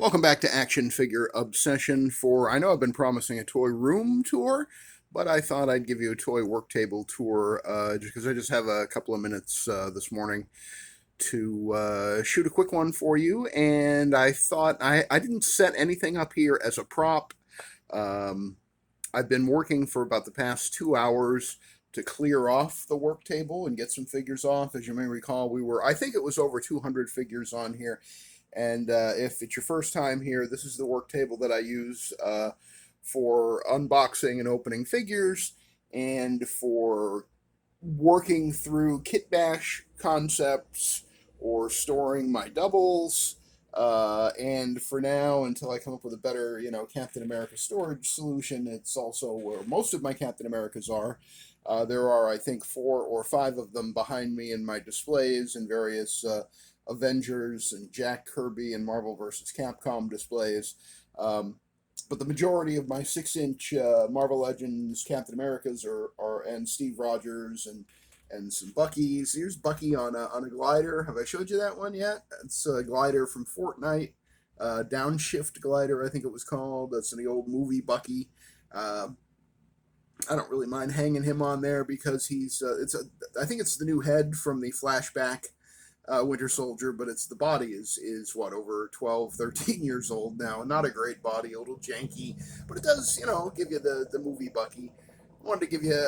Welcome back to Action Figure Obsession for, I know I've been promising a toy room tour, but I thought I'd give you a toy work table tour just because I just have a couple of minutes this morning to shoot a quick one for you. And I thought I didn't set anything up here as a prop. Um, I've been working for about the past 2 hours to clear off the work table and get some figures off. As you may recall, I think it was over 200 figures on here. And if it's your first time here, this is the work table that I use for unboxing and opening figures and for working through kit bash concepts or storing my doubles. And for now, until I come up with a better, Captain America storage solution, it's also where most of my Captain Americas are. There are, I think, 4 or 5 of them behind me in my displays and various Avengers and Jack Kirby and Marvel vs. Capcom displays. But the majority of my 6-inch Marvel Legends Captain Americas and Steve Rogers and some Bucky's. Here's Bucky on a glider. Have I showed you that one yet? It's a glider from Fortnite. Downshift glider, I think it was called. That's the old movie Bucky. I don't really mind hanging him on there because I think it's the new head from the flashback Winter Soldier, but the body is what, over 12, 13 years old now. Not a great body, a little janky, but it does, give you the movie Bucky. I wanted to give you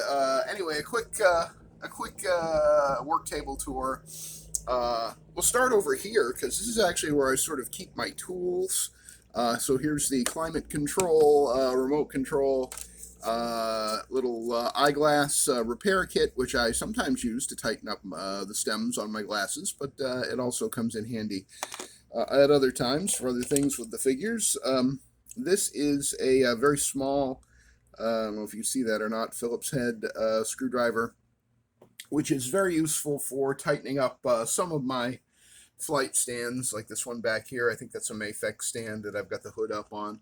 anyway a quick work table tour. We'll start over here because this is actually where I sort of keep my tools. So here's the climate control, remote control, little eyeglass repair kit, which I sometimes use to tighten up the stems on my glasses, but it also comes in handy at other times for other things with the figures. This is a very small, I don't know if you see that or not, Phillips head screwdriver, which is very useful for tightening up some of my flight stands, like this one back here. I think that's a Mayfix stand that I've got the hood up on.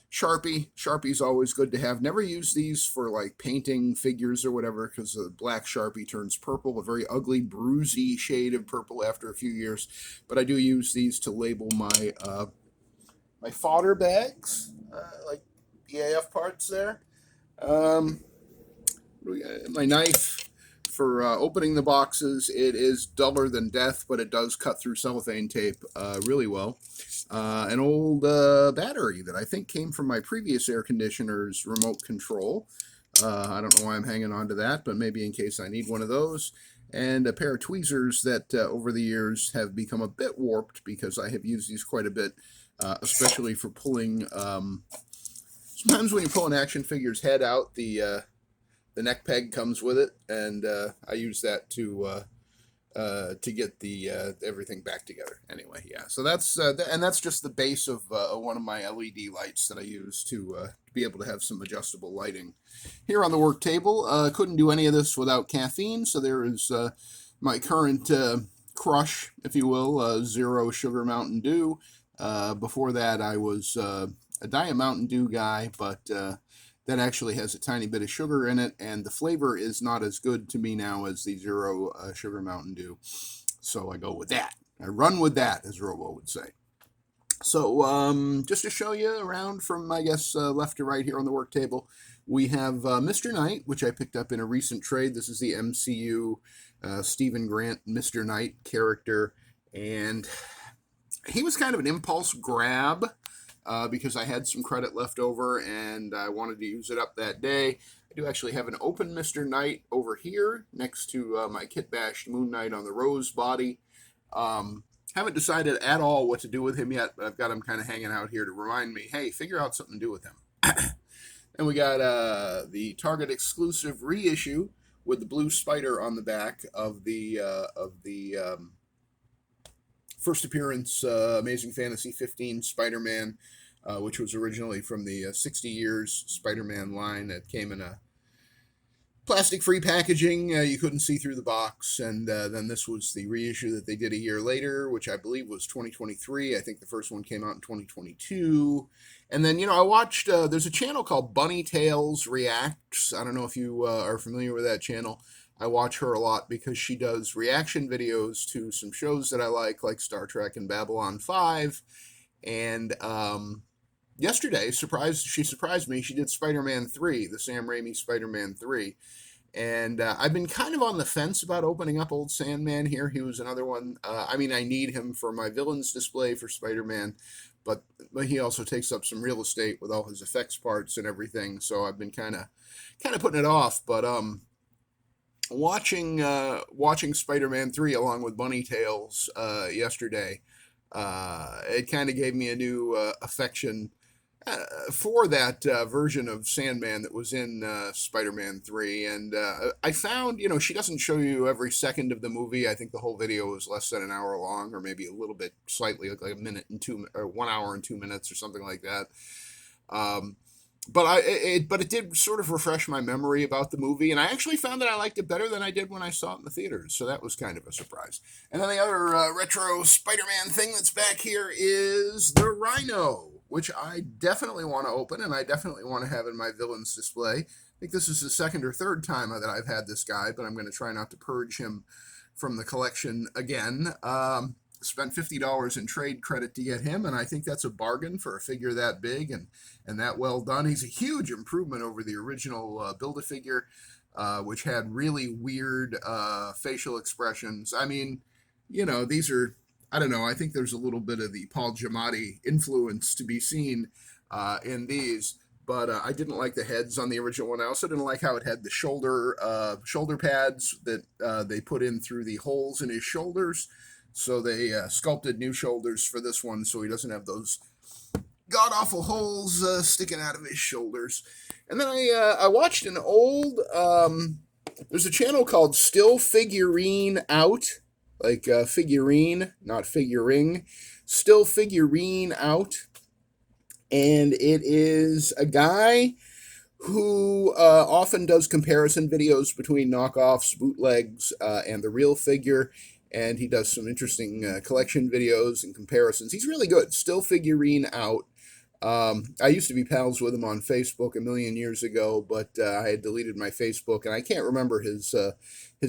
Sharpie's always good to have. Never use these for like painting figures or whatever because the black Sharpie turns purple, a very ugly, bruisey shade of purple after a few years. But I do use these to label my my fodder bags, like BAF parts there. My knife for opening the boxes. It is duller than death, but it does cut through cellophane tape really well. An old battery that I think came from my previous air conditioner's remote control. I don't know why I'm hanging on to that, but maybe in case I need one of those. And a pair of tweezers that over the years have become a bit warped because I have used these quite a bit, especially for pulling. Sometimes when you pull an action figure's head out, the neck peg comes with it, and I use that to get the everything back together. Anyway, yeah. So that's just the base of one of my LED lights that I use to be able to have some adjustable lighting here on the work table. Couldn't do any of this without caffeine, so there is my current crush, if you will, Zero Sugar Mountain Dew. Before that, I was a Diet Mountain Dew guy, but that actually has a tiny bit of sugar in it, and the flavor is not as good to me now as the Zero Sugar Mountain Dew. So I go with that. I run with that, as Robo would say. So just to show you around from, I guess, left to right here on the work table, we have Mr. Knight, which I picked up in a recent trade. This is the MCU Stephen Grant Mr. Knight character, and he was kind of an impulse grab. Because I had some credit left over and I wanted to use it up that day. I do actually have an open Mr. Knight over here next to my kit bashed Moon Knight on the rose body. Haven't decided at all what to do with him yet, but I've got him kind of hanging out here to remind me, hey, figure out something to do with him. And we got the Target exclusive reissue with the blue spider on the back of the first appearance Amazing Fantasy 15 Spider-Man, which was originally from the 60 Years Spider-Man line that came in a plastic-free packaging. You couldn't see through the box, and then this was the reissue that they did a year later, which I believe was 2023. I think the first one came out in 2022. And then, I watched, there's a channel called Bunny Tales Reacts. I don't know if you are familiar with that channel. I watch her a lot because she does reaction videos to some shows that I like Star Trek and Babylon 5. And yesterday, she surprised me. She did Spider-Man 3, the Sam Raimi Spider-Man 3. And I've been kind of on the fence about opening up old Sandman here. He was another one. I mean, I need him for my villains display for Spider-Man, but he also takes up some real estate with all his effects parts and everything. So I've been kind of putting it off. But watching Spider-Man 3 along with Bunny Tails yesterday, it kind of gave me a new affection for that version of Sandman that was in Spider-Man 3. And I found, she doesn't show you every second of the movie. I think the whole video is less than an hour long, or maybe a little bit slightly, like a minute and two, or 1 hour and 2 minutes, or something like that. But it did sort of refresh my memory about the movie, and I actually found that I liked it better than I did when I saw it in the theaters. So that was kind of a surprise. And then the other retro Spider-Man thing that's back here is the Rhino, which I definitely want to open, and I definitely want to have in my villains display. I think this is the second or third time that I've had this guy, but I'm going to try not to purge him from the collection again. Spent $50 in trade credit to get him, and I think that's a bargain for a figure that big and that well done. He's a huge improvement over the original Build-A-Figure, which had really weird facial expressions. I mean, these are, I don't know, I think there's a little bit of the Paul Giamatti influence to be seen in these, but I didn't like the heads on the original one. I also didn't like how it had the shoulder pads that they put in through the holes in his shoulders. So they sculpted new shoulders for this one, so he doesn't have those god-awful holes sticking out of his shoulders. And then I watched an old, there's a channel called Still Figurine Out, like figurine, not figuring, Still Figurine Out. And it is a guy who often does comparison videos between knockoffs, bootlegs, and the real figure. And he does some interesting collection videos and comparisons. He's really good. Still Figurine Out. I used to be pals with him on Facebook a million years ago, but I had deleted my Facebook, and I can't remember his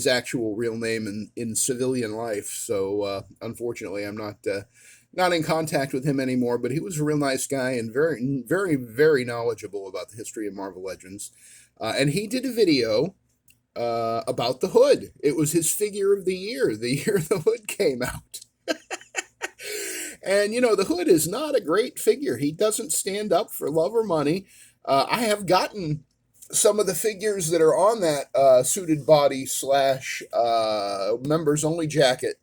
actual real name in civilian life. So unfortunately, I'm not in contact with him anymore. But he was a real nice guy and very, very, very knowledgeable about the history of Marvel Legends. And he did a video about the Hood. It was his figure of the year the Hood came out. And, the Hood is not a great figure. He doesn't stand up for love or money. I have gotten some of the figures that are on that suited body / members only jacket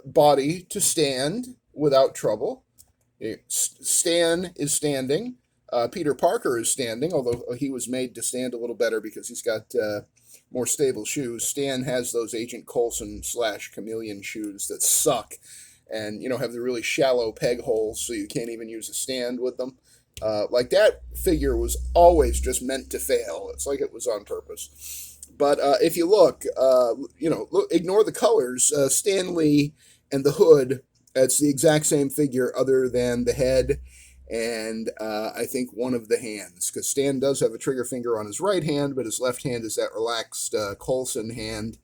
body to stand without trouble. Stan is standing. Peter Parker is standing, although he was made to stand a little better because he's got more stable shoes. Stan has those Agent Coulson / Chameleon shoes that suck and, have the really shallow peg holes so you can't even use a stand with them. Like that figure was always just meant to fail. It's like it was on purpose. But if you look, ignore the colors. Stan Lee and the Hood, it's the exact same figure other than the head and I think one of the hands, because Stan does have a trigger finger on his right hand, but his left hand is that relaxed Coulson hand,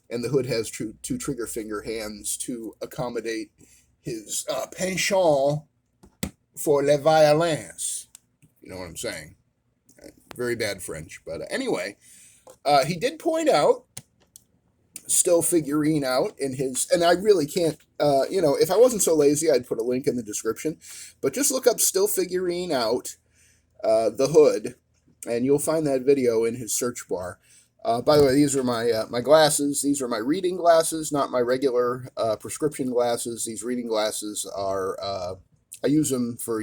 and the Hood has two trigger finger hands to accommodate his penchant for le violence. You know what I'm saying? Very bad French, but anyway, he did point out, Still Figurine Out in his, and I really can't, if I wasn't so lazy, I'd put a link in the description, but just look up Still Figurine Out, the Hood, and you'll find that video in his search bar. By the way, these are my glasses. These are my reading glasses, not my regular prescription glasses. These reading glasses are, I use them for,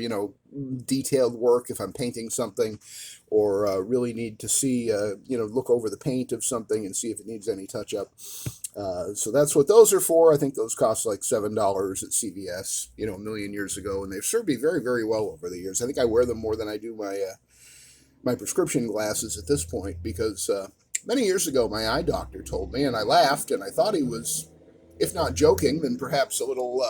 detailed work if I'm painting something or really need to see, look over the paint of something and see if it needs any touch-up. So that's what those are for. I think those cost like $7 at CVS, a million years ago, and they've served me very, very well over the years. I think I wear them more than I do my prescription glasses at this point because many years ago my eye doctor told me, and I laughed, and I thought he was, if not joking, then perhaps a little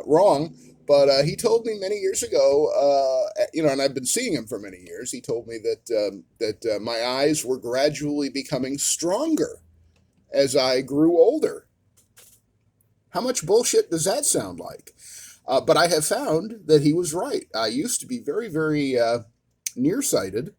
wrong. But he told me many years ago, and I've been seeing him for many years. He told me that my eyes were gradually becoming stronger as I grew older. How much bullshit does that sound like? But I have found that he was right. I used to be very, very nearsighted,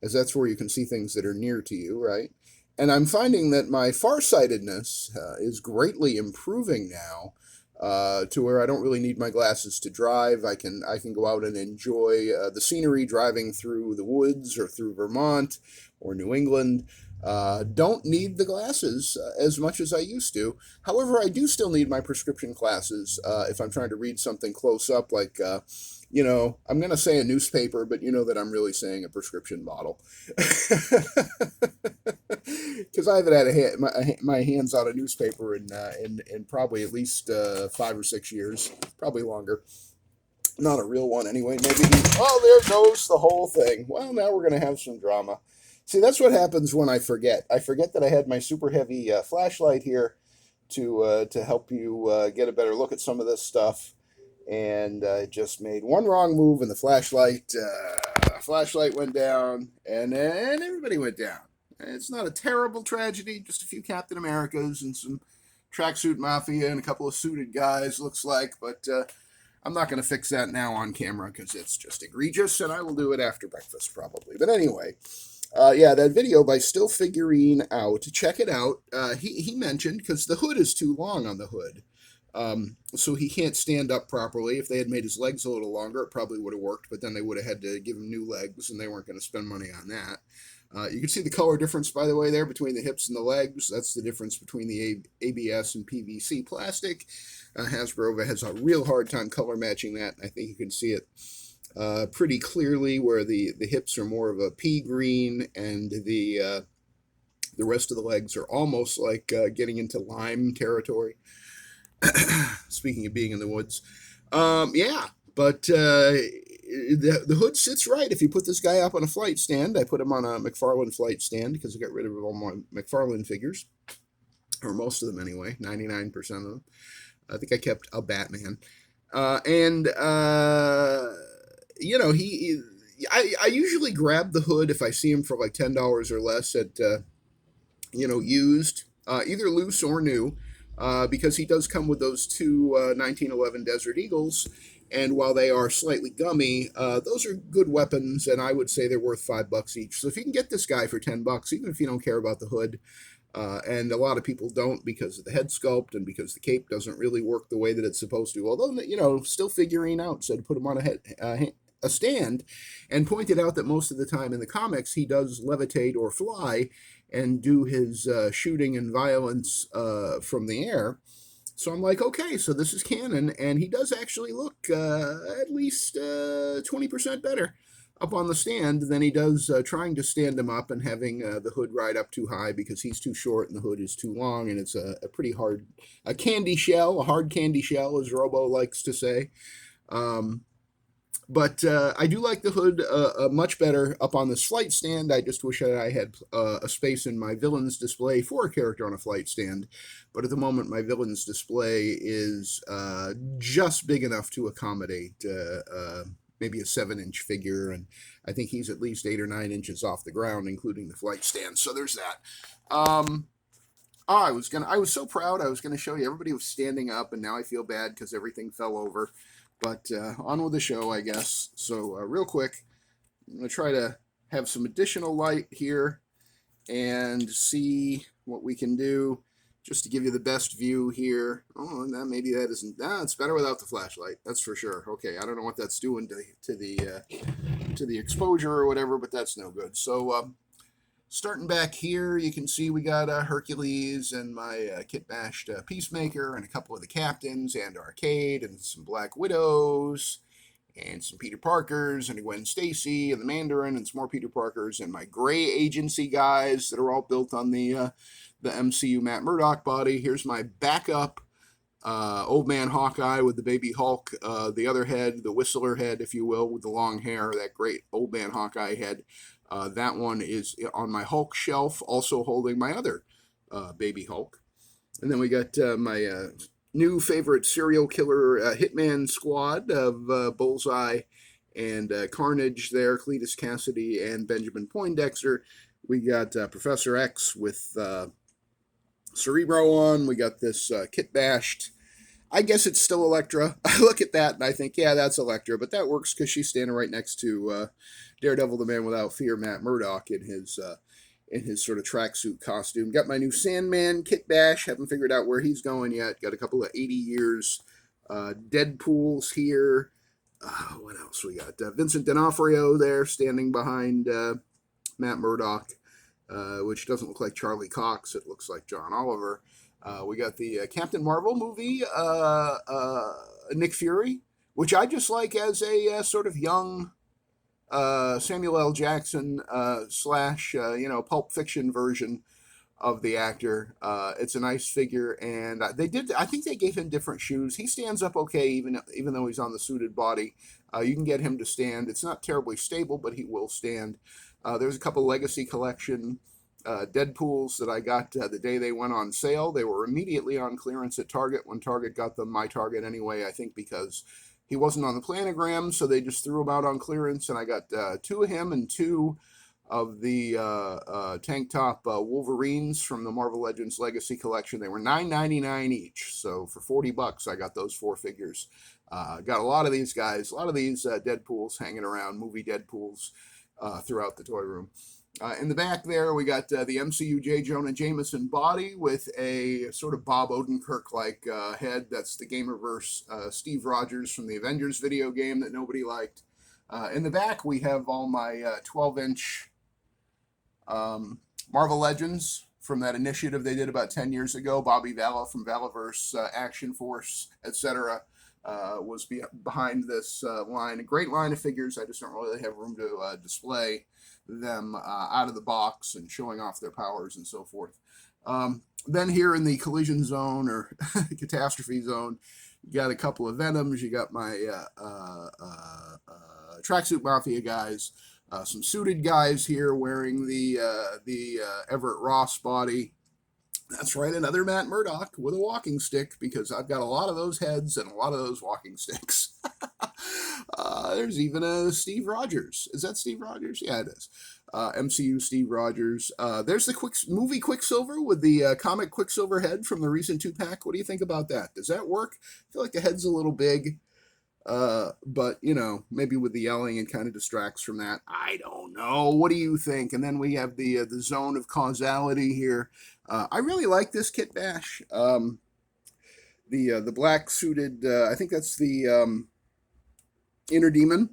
as that's where you can see things that are near to you, right? And I'm finding that my farsightedness is greatly improving now, to where I don't really need my glasses to drive. I can go out and enjoy the scenery driving through the woods or through Vermont or New England. Don't need the glasses as much as I used to. However, I do still need my prescription glasses if I'm trying to read something close up, like, I'm going to say a newspaper, but you know that I'm really saying a prescription bottle. Because I haven't had my hands on a newspaper in probably at least 5 or 6 years, probably longer. Not a real one anyway. Maybe. Oh, there goes the whole thing. Well, now we're going to have some drama. See, that's what happens when I forget. I forget that I had my super heavy flashlight here to help you get a better look at some of this stuff, and I just made one wrong move, and the flashlight went down, and then everybody went down. It's not a terrible tragedy, just a few Captain Americas and some tracksuit mafia and a couple of suited guys, looks like, but I'm not going to fix that now on camera because it's just egregious, and I will do it after breakfast probably. But anyway, that video by Still Figuring Out, check it out. He mentioned, because the hood is too long on the hood, so he can't stand up properly. If they had made his legs a little longer, it probably would have worked, but then they would have had to give him new legs, and they weren't going to spend money on that. You can see the color difference, by the way, there between the hips and the legs. That's the difference between the ABS and PVC plastic. Hasbro has a real hard time color matching that. I think you can see it pretty clearly where the hips are more of a pea green, and the rest of the legs are almost like getting into lime territory. Speaking of being in the woods. But the hood sits right. If you put this guy up on a flight stand, I put him on a McFarlane flight stand because I got rid of all my McFarlane figures, or most of them anyway, 99% of them. I think I kept a Batman. I usually grab the hood if I see him for like $10 or less at, used, either loose or new. Because he does come with those two 1911 Desert Eagles, and while they are slightly gummy, those are good weapons, and I would say they're worth $5 each. So if you can get this guy for $10, even if you don't care about the hood, and a lot of people don't because of the head sculpt and because the cape doesn't really work the way that it's supposed to, although, Still Figuring Out said put him on a stand, and pointed out that most of the time in the comics he does levitate or fly and do his shooting and violence from the air. So I'm like, okay, so this is canon, and he does actually look at least 20% better up on the stand than he does trying to stand him up and having the hood ride up too high because he's too short and the hood is too long, and it's a pretty hard, a hard candy shell, as Robo likes to say. But I do like the hood much better up on this flight stand. I just wish that I had a space in my villains display for a character on a flight stand. But at the moment, my villains display is just big enough to accommodate maybe a 7-inch figure. And I think he's at least 8 or 9 inches off the ground, including the flight stand. So there's that. I was so proud. I was gonna show you. Everybody was standing up, and now I feel bad because everything fell over. But on with the show, I guess. So real quick, I'm going to try to have some additional light here and see what we can do just to give you the best view here. Oh, and maybe that isn't. It's better without the flashlight. That's for sure. Okay, I don't know what that's doing to the exposure or whatever, but that's no good. So starting back here, you can see we got Hercules and my kit-bashed Peacemaker and a couple of the captains and Arcade and some Black Widows and some Peter Parkers and Gwen Stacy and the Mandarin and some more Peter Parkers and my Gray Agency guys that are all built on the MCU Matt Murdock body. Here's my backup Old Man Hawkeye with the baby Hulk, the other head, the Whistler head, if you will, with the long hair, that great Old Man Hawkeye head. That one is on my Hulk shelf, also holding my other baby Hulk. And then we got my new favorite serial killer hitman squad of Bullseye and Carnage there, Cletus Cassidy and Benjamin Poindexter. We got Professor X with Cerebro on. We got this Kit Bashed. I guess it's still Elektra. I look at that and I think, yeah, that's Elektra, but that works because she's standing right next to Daredevil, the Man Without Fear, Matt Murdock in his sort of tracksuit costume. Got my new Sandman, Kit Bash. Haven't figured out where he's going yet. Got a couple of 80 years Deadpools here. What else we got? Vincent D'Onofrio there standing behind Matt Murdock, which doesn't look like Charlie Cox. It looks like John Oliver. We got the Captain Marvel movie, Nick Fury, which I just like as a sort of young Samuel L. Jackson slash Pulp Fiction version of the actor. It's a nice figure, and I think they gave him different shoes. He stands up okay, even though he's on the suited body. You can get him to stand. It's not terribly stable, but he will stand. There's a couple Legacy Collection Deadpools that I got the day they went on sale. They were immediately on clearance at Target when Target got them. My Target anyway, I think because he wasn't on the planogram, so they just threw him out on clearance, and I got two of him and two of the tank top Wolverines from the Marvel Legends Legacy Collection. They were $9.99 each, so for $40 I got those four figures. Got a lot of these guys, a lot of these Deadpools hanging around, movie Deadpools throughout the toy room. In the back there, we got the MCU J. Jonah Jameson body with a sort of Bob Odenkirk-like head. That's the Gamerverse Steve Rogers from the Avengers video game that nobody liked. In the back, we have all my 12-inch Marvel Legends from that initiative they did about 10 years ago. Bobby Vala from Valaverse, Action Force, etc. Was behind this line. A great line of figures. I just don't really have room to display them out of the box and showing off their powers and so forth. Then here in the collision zone or catastrophe zone, you got a couple of Venoms. You got my tracksuit Mafia guys, some suited guys here wearing the Everett Ross body. That's right, another Matt Murdock with a walking stick, because I've got a lot of those heads and a lot of those walking sticks. There's even a Steve Rogers. Is that Steve Rogers? Yeah, it is. MCU Steve Rogers. There's the movie Quicksilver with the comic Quicksilver head from the recent 2-pack. What do you think about that? Does that work? I feel like the head's a little big. But, maybe with the yelling it kind of distracts from that. I don't know. What do you think? And then we have the zone of causality here. I really like this Kit Bash. The black suited, I think that's the Inner Demon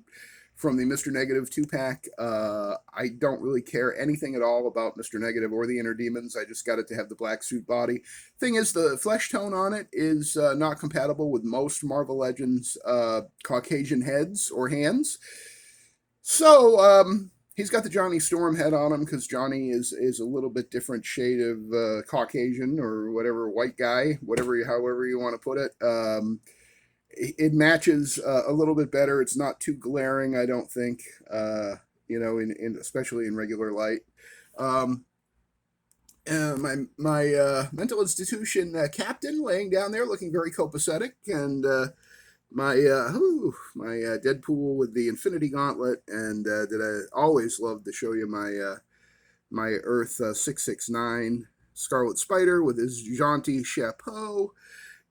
from the Mr. Negative 2-pack. I don't really care anything at all about Mr. Negative or the Inner Demons. I just got it to have the black suit body. Thing is, the flesh tone on it is not compatible with most Marvel Legends Caucasian heads or hands. So he's got the Johnny Storm head on him because Johnny is a little bit different shade of Caucasian or whatever, white guy, however you want to put it. It matches a little bit better. It's not too glaring, I don't think, especially in regular light. My mental institution captain laying down there looking very copacetic, and my Deadpool with the Infinity Gauntlet, and that I always love to show you my Earth 669 Scarlet Spider with his jaunty chapeau.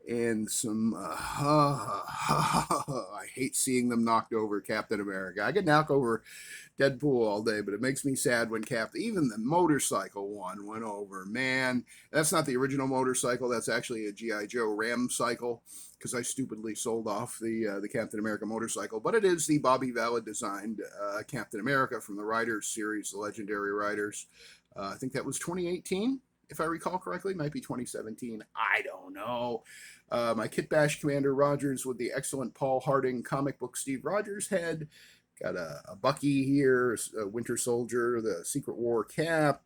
And some, I hate seeing them knocked over Captain America. I could knock over Deadpool all day, but it makes me sad when even the motorcycle one went over. Man, that's not the original motorcycle. That's actually a G.I. Joe Ram cycle, because I stupidly sold off the Captain America motorcycle. But it is the Bobby Vala designed Captain America from the Riders series, the Legendary Riders. I think that was 2018. If I recall correctly, might be 2017. I don't know. My Kit Bash Commander Rogers with the excellent Paul Harding comic book Steve Rogers head. Got a Bucky here, a Winter Soldier, the Secret War cap,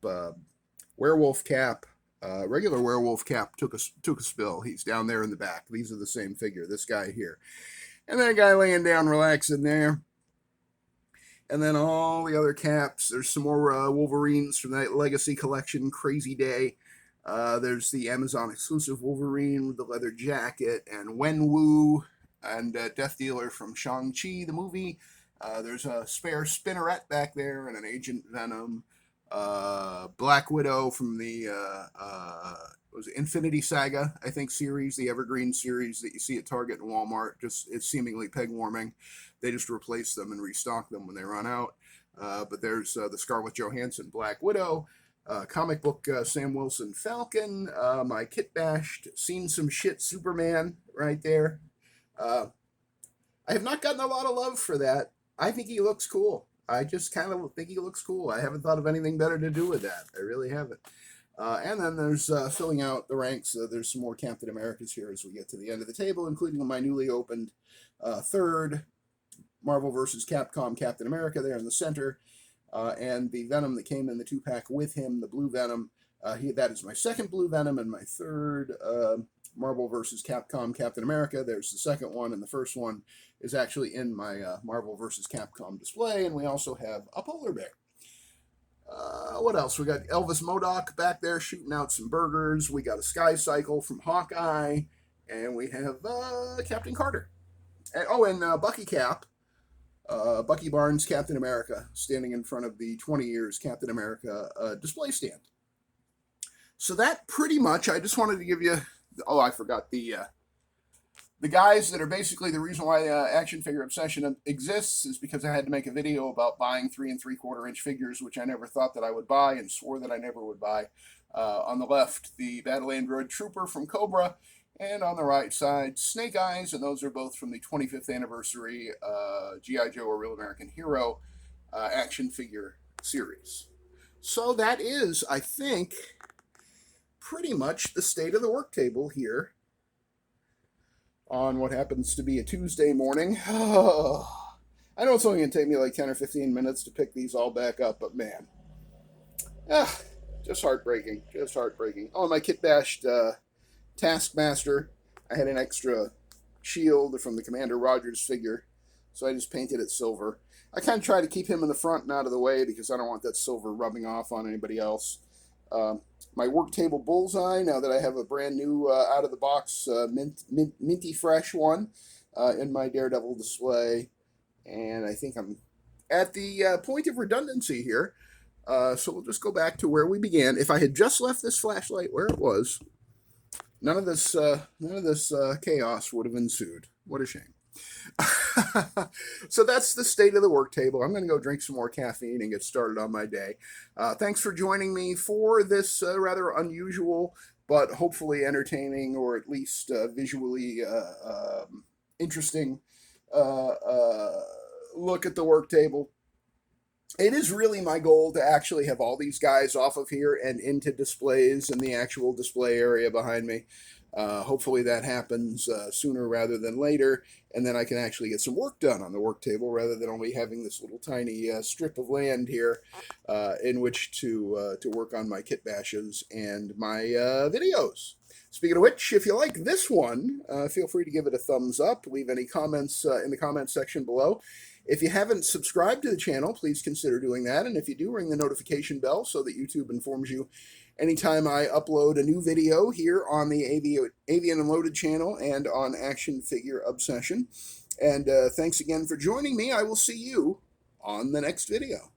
werewolf cap. Regular werewolf cap took a spill. He's down there in the back. These are the same figure. This guy here, and then a guy laying down, relaxing there. And then all the other caps. There's some more Wolverines from that Legacy Collection, Crazy Day. There's the Amazon exclusive Wolverine with the leather jacket, and Wenwu, and Death Dealer from Shang-Chi, the movie. There's a spare Spinneret back there, and an Agent Venom. Black Widow from the was it Infinity Saga, I think, series, the Evergreen series that you see at Target and Walmart. Just it's seemingly peg warming. They just replace them and restock them when they run out. But there's the Scarlett Johansson Black Widow. Comic book Sam Wilson Falcon, my Kit Bashed, Seen Some Shit Superman right there. I have not gotten a lot of love for that. I think he looks cool. I just kind of think he looks cool. I haven't thought of anything better to do with that. I really haven't. And then there's filling out the ranks. There's some more Captain Americas here as we get to the end of the table, including my newly opened third Marvel vs. Capcom Captain America there in the center. And the Venom that came in the 2-pack with him, the Blue Venom. That is my second Blue Venom, and my third Marvel vs. Capcom Captain America. There's the second one, and the first one is actually in my Marvel vs. Capcom display. And we also have a polar bear. What else? We got Elvis Modoc back there shooting out some burgers. We got a Sky Cycle from Hawkeye, and we have Captain Carter. And Bucky Cap. Bucky Barnes, Captain America, standing in front of the 20 years Captain America display stand. So that pretty much, I just wanted to give you, I forgot the guys that are basically the reason why Action Figure Obsession exists is because I had to make a video about buying 3 3/4 inch figures, which I never thought that I would buy and swore that I never would buy. On the left, the Battle Android Trooper from Cobra, and on the right side, Snake Eyes, and those are both from the 25th anniversary G.I. Joe, A Real American Hero action figure series. So that is, I think, pretty much the state of the work table here on what happens to be a Tuesday morning. Oh, I know it's only going to take me like 10 or 15 minutes to pick these all back up, but man, just heartbreaking, just heartbreaking. Oh, my Kit Bashed Taskmaster. I had an extra shield from the Commander Rogers figure, so I just painted it silver. I kind of try to keep him in the front and out of the way because I don't want that silver rubbing off on anybody else. My Worktable Bullseye, now that I have a brand new out-of-the-box minty fresh one in my Daredevil display. And I think I'm at the point of redundancy here. So we'll just go back to where we began. If I had just left this flashlight where it was, none of this chaos would have ensued. What a shame. So that's the state of the work table. I'm going to go drink some more caffeine and get started on my day. Thanks for joining me for this rather unusual but hopefully entertaining, or at least visually interesting look at the work table. It is really my goal to actually have all these guys off of here and into displays in the actual display area behind me. Hopefully that happens sooner rather than later, and then I can actually get some work done on the work table rather than only having this little tiny strip of land here in which to work on my kit bashes and my videos. Speaking of which, if you like this one, feel free to give it a thumbs up. Leave any comments in the comment section below. If you haven't subscribed to the channel, please consider doing that. And if you do, ring the notification bell so that YouTube informs you anytime I upload a new video here on the Avian Unloaded channel and on Action Figure Obsession. And thanks again for joining me. I will see you on the next video.